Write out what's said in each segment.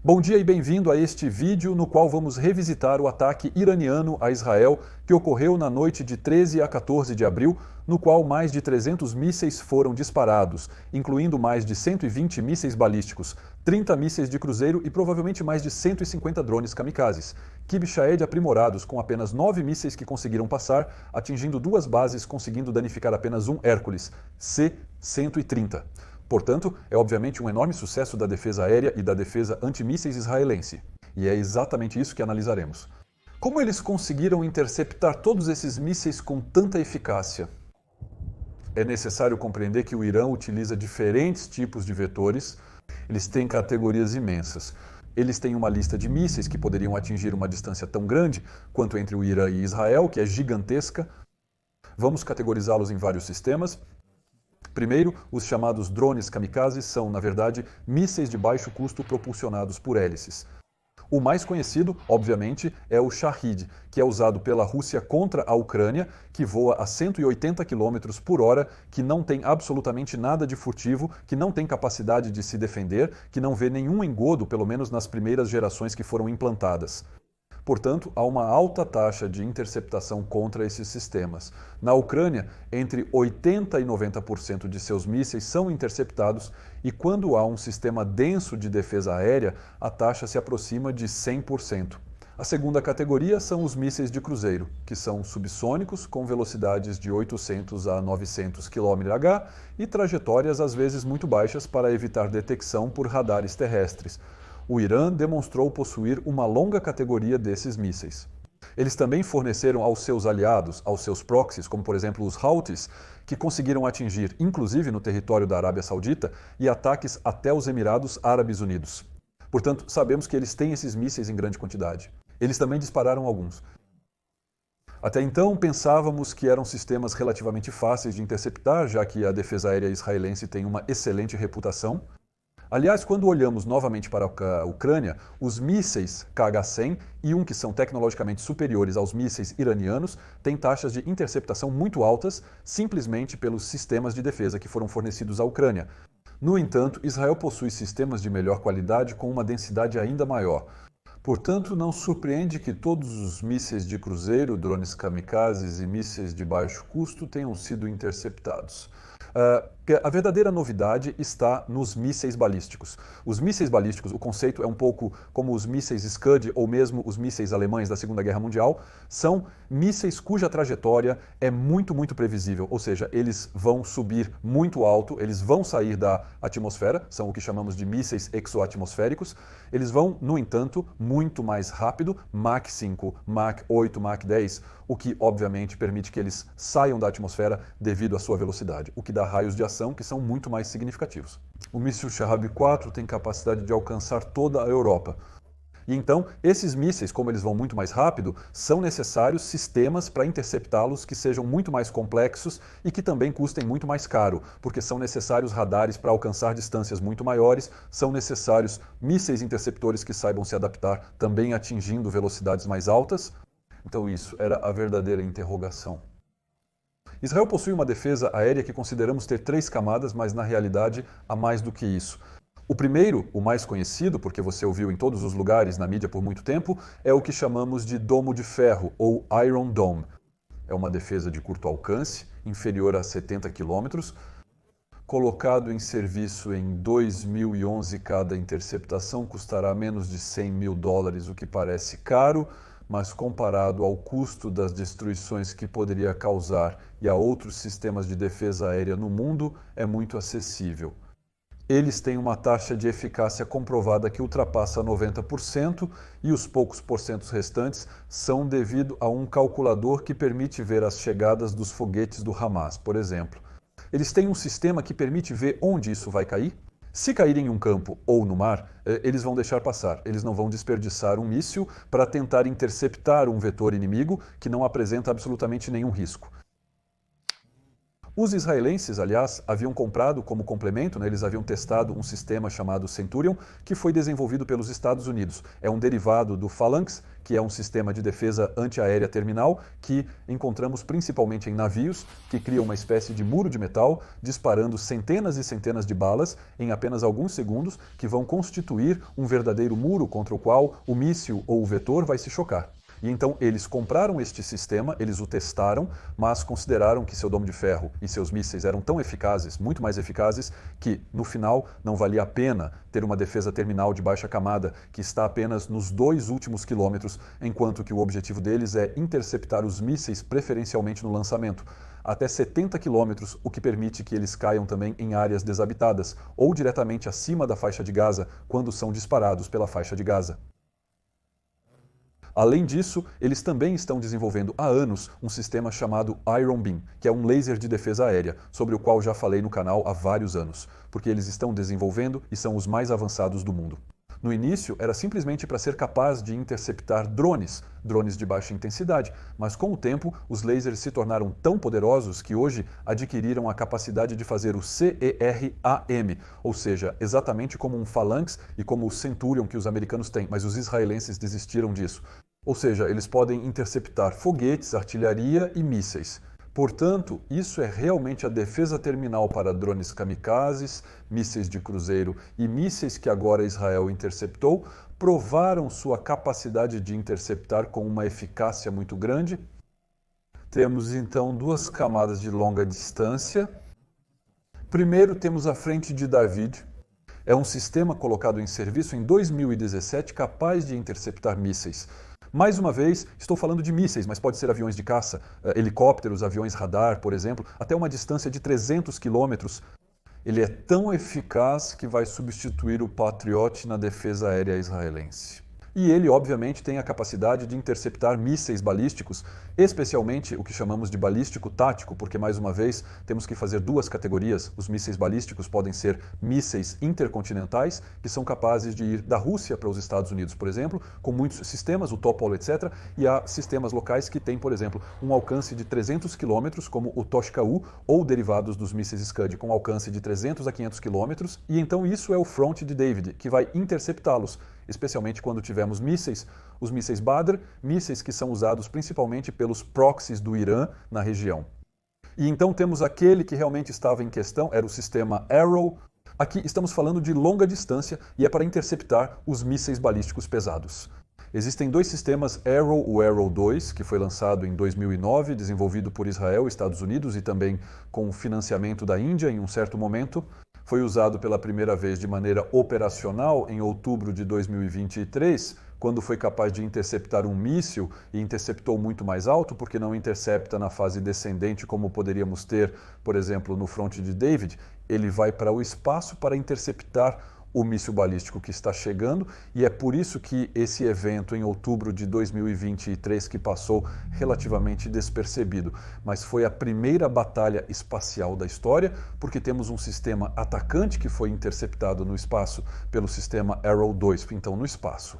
Bom dia e bem-vindo a este vídeo no qual vamos revisitar o ataque iraniano a Israel que ocorreu na noite de 13 a 14 de abril, no qual mais de 300 mísseis foram disparados, incluindo mais de 120 mísseis balísticos, 30 mísseis de cruzeiro e provavelmente mais de 150 drones kamikazes, Kib Shahed aprimorados com apenas 9 mísseis que conseguiram passar, atingindo duas bases, conseguindo danificar apenas um Hércules, C-130. Portanto, é obviamente um enorme sucesso da defesa aérea e da defesa antimísseis israelense. E é exatamente isso que analisaremos. Como eles conseguiram interceptar todos esses mísseis com tanta eficácia? É necessário compreender que o Irã utiliza diferentes tipos de vetores, eles têm categorias imensas. Eles têm uma lista de mísseis que poderiam atingir uma distância tão grande quanto entre o Irã e Israel, que é gigantesca. Vamos categorizá-los em vários sistemas. Primeiro, os chamados drones kamikazes são, na verdade, mísseis de baixo custo propulsionados por hélices. O mais conhecido, obviamente, é o Shahed, que é usado pela Rússia contra a Ucrânia, que voa a 180 km por hora, que não tem absolutamente nada de furtivo, que não tem capacidade de se defender, que não vê nenhum engodo, pelo menos nas primeiras gerações que foram implantadas. Portanto, há uma alta taxa de interceptação contra esses sistemas. Na Ucrânia, entre 80% e 90% de seus mísseis são interceptados e quando há um sistema denso de defesa aérea, a taxa se aproxima de 100%. A segunda categoria são os mísseis de cruzeiro, que são subsônicos com velocidades de 800 a 900 km/h e trajetórias às vezes muito baixas para evitar detecção por radares terrestres. O Irã demonstrou possuir uma longa categoria desses mísseis. Eles também forneceram aos seus aliados, aos seus proxies, como por exemplo os Houthis, que conseguiram atingir, inclusive no território da Arábia Saudita, e ataques até os Emirados Árabes Unidos. Portanto, sabemos que eles têm esses mísseis em grande quantidade. Eles também dispararam alguns. Até então, pensávamos que eram sistemas relativamente fáceis de interceptar, já que a defesa aérea israelense tem uma excelente reputação. Aliás, quando olhamos novamente para a Ucrânia, os mísseis KH-100 e um que são tecnologicamente superiores aos mísseis iranianos têm taxas de interceptação muito altas, simplesmente pelos sistemas de defesa que foram fornecidos à Ucrânia. No entanto, Israel possui sistemas de melhor qualidade com uma densidade ainda maior. Portanto, não surpreende que todos os mísseis de cruzeiro, drones kamikazes e mísseis de baixo custo tenham sido interceptados. A verdadeira novidade está nos mísseis balísticos. Os mísseis balísticos, o conceito é um pouco como os mísseis Scud ou mesmo os mísseis alemães da Segunda Guerra Mundial, são mísseis cuja trajetória é muito previsível, ou seja, eles vão subir muito alto, eles vão sair da atmosfera, são o que chamamos de mísseis exoatmosféricos, eles vão, no entanto, muito mais rápido, Mach 5, Mach 8, Mach 10, o que obviamente permite que eles saiam da atmosfera devido à sua velocidade, o que dá raios de ação que são muito mais significativos. O míssil Shahab-4 tem capacidade de alcançar toda a Europa. E então, esses mísseis, como eles vão muito mais rápido, são necessários sistemas para interceptá-los que sejam muito mais complexos e que também custem muito mais caro, porque são necessários radares para alcançar distâncias muito maiores, são necessários mísseis interceptores que saibam se adaptar, também atingindo velocidades mais altas. Então isso era a verdadeira interrogação. Israel possui uma defesa aérea que consideramos ter 3 camadas, mas na realidade há mais do que isso. O primeiro, o mais conhecido, porque você ouviu em todos os lugares na mídia por muito tempo, é o que chamamos de domo de ferro, ou Iron Dome. É uma defesa de curto alcance, inferior a 70 km, colocado em serviço em 2011 cada interceptação custará menos de $100 mil, o que parece caro, mas comparado ao custo das destruições que poderia causar e a outros sistemas de defesa aérea no mundo, é muito acessível. Eles têm uma taxa de eficácia comprovada que ultrapassa 90% e os poucos porcentos restantes são devido a um calculador que permite ver as chegadas dos foguetes do Hamas, por exemplo. Eles têm um sistema que permite ver onde isso vai cair. Se cair em um campo ou no mar, eles vão deixar passar. Eles não vão desperdiçar um míssil para tentar interceptar um vetor inimigo que não apresenta absolutamente nenhum risco. Os israelenses, aliás, haviam comprado como complemento, né, eles haviam testado um sistema chamado Centurion, que foi desenvolvido pelos Estados Unidos. É um derivado do Phalanx, que é um sistema de defesa antiaérea terminal, que encontramos principalmente em navios, que criam uma espécie de muro de metal, disparando centenas e centenas de balas em apenas alguns segundos, que vão constituir um verdadeiro muro contra o qual o míssil ou o vetor vai se chocar. E então eles compraram este sistema, eles o testaram, mas consideraram que seu domo de ferro e seus mísseis eram tão eficazes, muito mais eficazes, que no final não valia a pena ter uma defesa terminal de baixa camada que está apenas nos 2 últimos quilômetros, enquanto que o objetivo deles é interceptar os mísseis preferencialmente no lançamento, até 70 quilômetros, o que permite que eles caiam também em áreas desabitadas ou diretamente acima da faixa de Gaza quando são disparados pela faixa de Gaza. Além disso, eles também estão desenvolvendo há anos um sistema chamado Iron Beam, que é um laser de defesa aérea, sobre o qual já falei no canal há vários anos, porque eles estão desenvolvendo e são os mais avançados do mundo. No início, era simplesmente para ser capaz de interceptar drones de baixa intensidade, mas com o tempo, os lasers se tornaram tão poderosos que hoje adquiriram a capacidade de fazer o CERAM, ou seja, exatamente como um Phalanx e como o Centurion que os americanos têm, mas os israelenses desistiram disso. Ou seja, eles podem interceptar foguetes, artilharia e mísseis. Portanto, isso é realmente a defesa terminal para drones kamikazes, mísseis de cruzeiro e mísseis que agora Israel interceptou, provaram sua capacidade de interceptar com uma eficácia muito grande. Temos então 2 camadas de longa distância. Primeiro temos a frente de David. É um sistema colocado em serviço em 2017 capaz de interceptar mísseis. Mais uma vez, estou falando de mísseis, mas pode ser aviões de caça, helicópteros, aviões radar, por exemplo, até uma distância de 300 quilômetros. Ele é tão eficaz que vai substituir o Patriot na defesa aérea israelense. E ele, obviamente, tem a capacidade de interceptar mísseis balísticos, especialmente o que chamamos de balístico tático, porque, mais uma vez, temos que fazer 2 categorias. Os mísseis balísticos podem ser mísseis intercontinentais, que são capazes de ir da Rússia para os Estados Unidos, por exemplo, com muitos sistemas, o Topol, etc. E há sistemas locais que têm, por exemplo, um alcance de 300 km, como o Toshka-U, ou derivados dos mísseis Scud, com alcance de 300 a 500 km. E então isso é o front de David, que vai interceptá-los, especialmente quando tivermos mísseis, os mísseis Badr, mísseis que são usados principalmente pelos proxies do Irã na região. E então temos aquele que realmente estava em questão, era o sistema Arrow. Aqui estamos falando de longa distância e é para interceptar os mísseis balísticos pesados. Existem 2 sistemas Arrow, o Arrow 2, que foi lançado em 2009, desenvolvido por Israel, Estados Unidos e também com financiamento da Índia em um certo momento. Foi usado pela primeira vez de maneira operacional em outubro de 2023, quando foi capaz de interceptar um míssil e interceptou muito mais alto, porque não intercepta na fase descendente como poderíamos ter, por exemplo, no fronte de David. Ele vai para o espaço para interceptar o míssil balístico que está chegando, e é por isso que esse evento em outubro de 2023, que passou relativamente despercebido, mas foi a primeira batalha espacial da história, porque temos um sistema atacante que foi interceptado no espaço pelo sistema Arrow 2, então no espaço.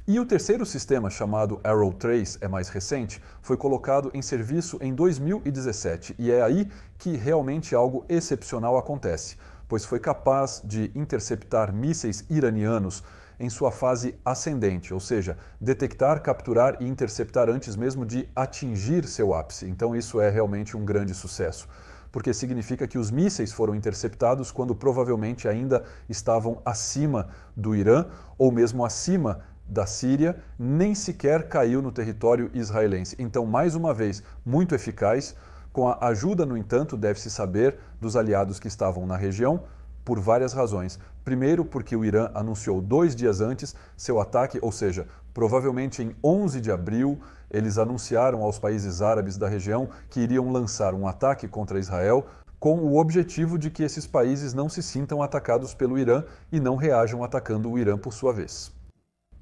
E o terceiro sistema, chamado Arrow 3, é mais recente, foi colocado em serviço em 2017, e é aí que realmente algo excepcional acontece, pois foi capaz de interceptar mísseis iranianos em sua fase ascendente, ou seja, detectar, capturar e interceptar antes mesmo de atingir seu ápice. Então isso é realmente um grande sucesso, porque significa que os mísseis foram interceptados quando provavelmente ainda estavam acima do Irã ou mesmo acima da Síria, nem sequer caiu no território israelense. Então, mais uma vez, muito eficaz, com a ajuda, no entanto, deve-se saber, dos aliados que estavam na região, por várias razões. Primeiro, porque o Irã anunciou 2 dias antes seu ataque, ou seja, provavelmente em 11 de abril, eles anunciaram aos países árabes da região que iriam lançar um ataque contra Israel, com o objetivo de que esses países não se sintam atacados pelo Irã e não reajam atacando o Irã por sua vez.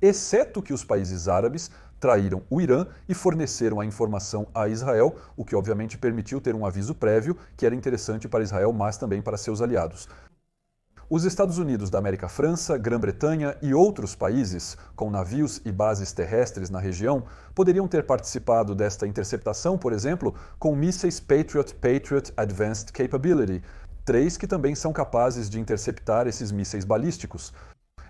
Exceto que os países árabes traíram o Irã e forneceram a informação a Israel, o que obviamente permitiu ter um aviso prévio que era interessante para Israel, mas também para seus aliados. Os Estados Unidos da América, França, Grã-Bretanha e outros países, com navios e bases terrestres na região, poderiam ter participado desta interceptação, por exemplo, com mísseis Patriot Advanced Capability, 3 que também são capazes de interceptar esses mísseis balísticos.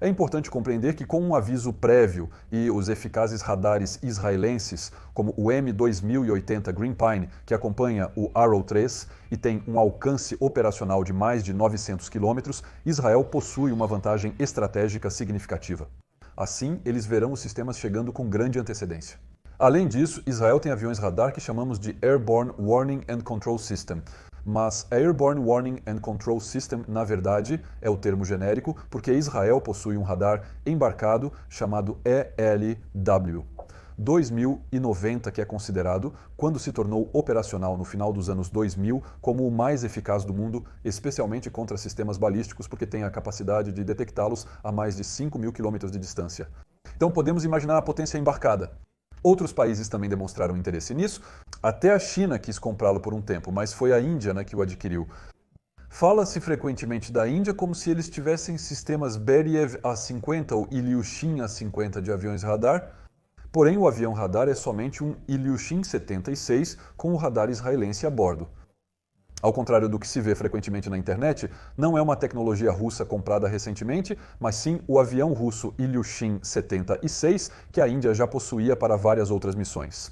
É importante compreender que, com um aviso prévio e os eficazes radares israelenses, como o M2080 Green Pine, que acompanha o Arrow 3 e tem um alcance operacional de mais de 900 km, Israel possui uma vantagem estratégica significativa. Assim, eles verão os sistemas chegando com grande antecedência. Além disso, Israel tem aviões radar que chamamos de Airborne Warning and Control System. Mas Airborne Warning and Control System, na verdade, é o termo genérico, porque Israel possui um radar embarcado chamado ELW. 2090, que é considerado, quando se tornou operacional no final dos anos 2000, como o mais eficaz do mundo, especialmente contra sistemas balísticos, porque tem a capacidade de detectá-los a mais de 5.000 km de distância. Então podemos imaginar a potência embarcada. Outros países também demonstraram interesse nisso, até a China quis comprá-lo por um tempo, mas foi a Índia, que o adquiriu. Fala-se frequentemente da Índia como se eles tivessem sistemas Beriev A-50 ou Ilyushin A-50 de aviões radar, porém o avião radar é somente um Ilyushin 76 com o radar israelense a bordo. Ao contrário do que se vê frequentemente na internet, não é uma tecnologia russa comprada recentemente, mas sim o avião russo Ilyushin 76, que a Índia já possuía para várias outras missões.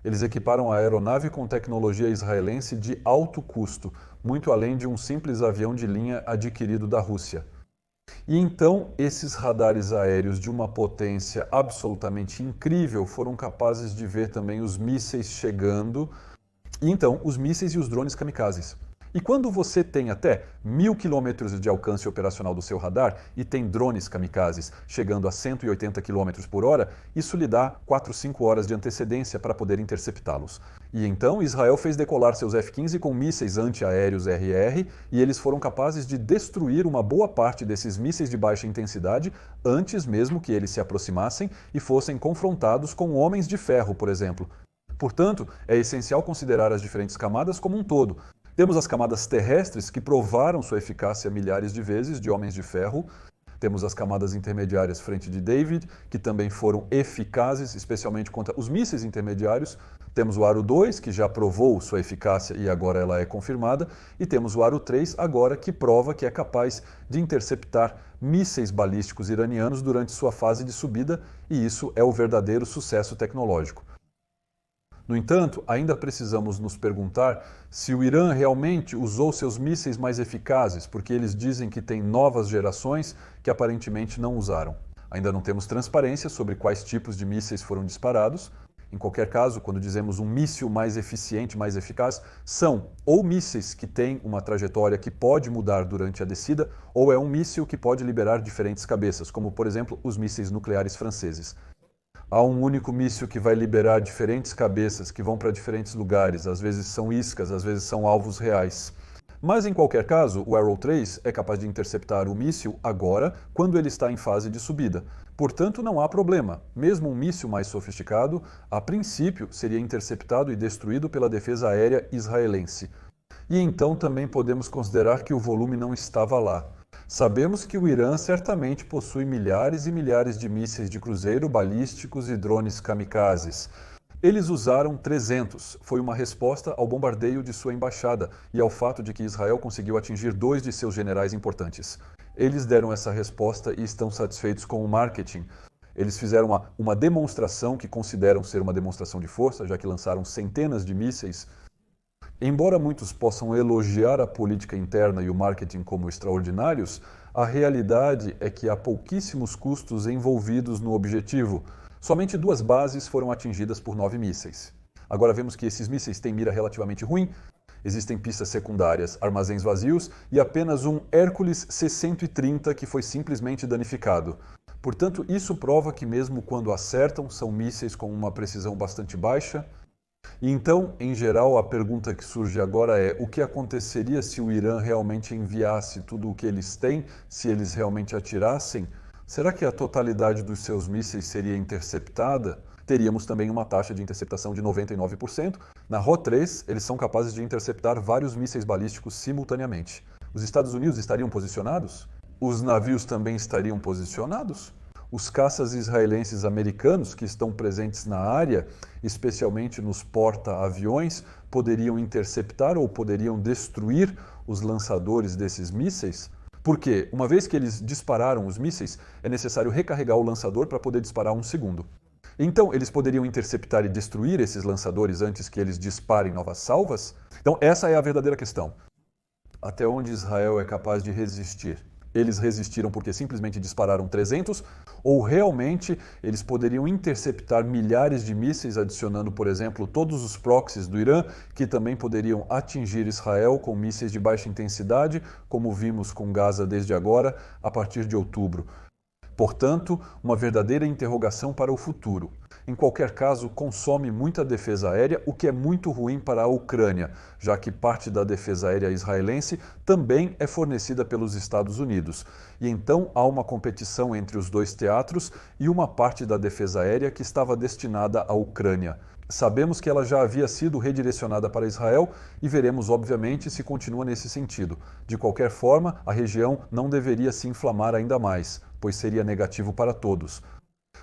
Eles equiparam a aeronave com tecnologia israelense de alto custo, muito além de um simples avião de linha adquirido da Rússia. E então, esses radares aéreos de uma potência absolutamente incrível foram capazes de ver também os mísseis chegando, e então os mísseis e os drones kamikazes. E quando você tem até 1.000 km de alcance operacional do seu radar e tem drones kamikazes chegando a 180 km por hora, isso lhe dá 4, 5 horas de antecedência para poder interceptá-los. E então Israel fez decolar seus F-15 com mísseis antiaéreos RR e eles foram capazes de destruir uma boa parte desses mísseis de baixa intensidade antes mesmo que eles se aproximassem e fossem confrontados com homens de ferro, por exemplo. Portanto, é essencial considerar as diferentes camadas como um todo. Temos as camadas terrestres, que provaram sua eficácia milhares de vezes de homens de ferro. Temos as camadas intermediárias frente de David, que também foram eficazes, especialmente contra os mísseis intermediários. Temos o Aro 2, que já provou sua eficácia e agora ela é confirmada. E temos o Aro 3, agora que prova que é capaz de interceptar mísseis balísticos iranianos durante sua fase de subida, e isso é o verdadeiro sucesso tecnológico. No entanto, ainda precisamos nos perguntar se o Irã realmente usou seus mísseis mais eficazes, porque eles dizem que tem novas gerações que aparentemente não usaram. Ainda não temos transparência sobre quais tipos de mísseis foram disparados. Em qualquer caso, quando dizemos um míssil mais eficiente, mais eficaz, são ou mísseis que têm uma trajetória que pode mudar durante a descida, ou é um míssil que pode liberar diferentes cabeças, como por exemplo os mísseis nucleares franceses. Há um único míssil que vai liberar diferentes cabeças que vão para diferentes lugares, às vezes são iscas, às vezes são alvos reais. Mas em qualquer caso, o Arrow 3 é capaz de interceptar o míssil agora, quando ele está em fase de subida. Portanto, não há problema. Mesmo um míssil mais sofisticado, a princípio, seria interceptado e destruído pela defesa aérea israelense. E então também podemos considerar que o volume não estava lá. Sabemos que o Irã certamente possui milhares e milhares de mísseis de cruzeiro balísticos e drones kamikazes. Eles usaram 300. Foi uma resposta ao bombardeio de sua embaixada e ao fato de que Israel conseguiu atingir 2 de seus generais importantes. Eles deram essa resposta e estão satisfeitos com o marketing. Eles fizeram uma demonstração que consideram ser uma demonstração de força, já que lançaram centenas de mísseis. Embora muitos possam elogiar a política interna e o marketing como extraordinários, a realidade é que há pouquíssimos custos envolvidos no objetivo. Somente 2 bases foram atingidas por 9 mísseis. Agora vemos que esses mísseis têm mira relativamente ruim, existem pistas secundárias, armazéns vazios e apenas um Hércules C-130 que foi simplesmente danificado. Portanto, isso prova que mesmo quando acertam, são mísseis com uma precisão bastante baixa. E então, em geral, a pergunta que surge agora é: o que aconteceria se o Irã realmente enviasse tudo o que eles têm, se eles realmente atirassem? Será que a totalidade dos seus mísseis seria interceptada? Teríamos também uma taxa de interceptação de 99%. Na RO-3, eles são capazes de interceptar vários mísseis balísticos simultaneamente. Os Estados Unidos estariam posicionados? Os navios também estariam posicionados? Os caças israelenses americanos que estão presentes na área, especialmente nos porta-aviões, poderiam interceptar ou poderiam destruir os lançadores desses mísseis? Porque, uma vez que eles dispararam os mísseis, é necessário recarregar o lançador para poder disparar um segundo. Então, eles poderiam interceptar e destruir esses lançadores antes que eles disparem novas salvas? Então, essa é a verdadeira questão. Até onde Israel é capaz de resistir? Eles resistiram porque simplesmente dispararam 300, ou realmente eles poderiam interceptar milhares de mísseis, adicionando, por exemplo, todos os proxies do Irã, que também poderiam atingir Israel com mísseis de baixa intensidade, como vimos com Gaza desde agora, a partir de outubro. Portanto, uma verdadeira interrogação para o futuro. Em qualquer caso, consome muita defesa aérea, o que é muito ruim para a Ucrânia, já que parte da defesa aérea israelense também é fornecida pelos Estados Unidos. E então há uma competição entre os dois teatros e uma parte da defesa aérea que estava destinada à Ucrânia. Sabemos que ela já havia sido redirecionada para Israel e veremos, obviamente, se continua nesse sentido. De qualquer forma, a região não deveria se inflamar ainda mais, pois seria negativo para todos.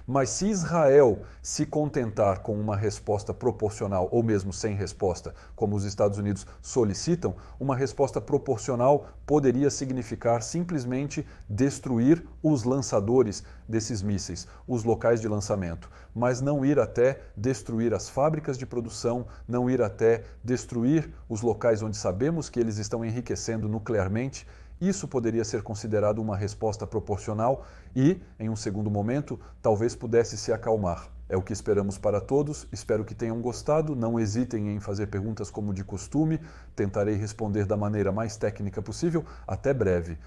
Mas se Israel se contentar com uma resposta proporcional, ou mesmo sem resposta, como os Estados Unidos solicitam, uma resposta proporcional poderia significar simplesmente destruir os lançadores desses mísseis, os locais de lançamento, mas não ir até destruir as fábricas de produção, não ir até destruir os locais onde sabemos que eles estão enriquecendo nuclearmente. Isso poderia ser considerado uma resposta proporcional e, em um segundo momento, talvez pudesse se acalmar. É o que esperamos para todos, espero que tenham gostado, não hesitem em fazer perguntas como de costume, tentarei responder da maneira mais técnica possível. Até breve.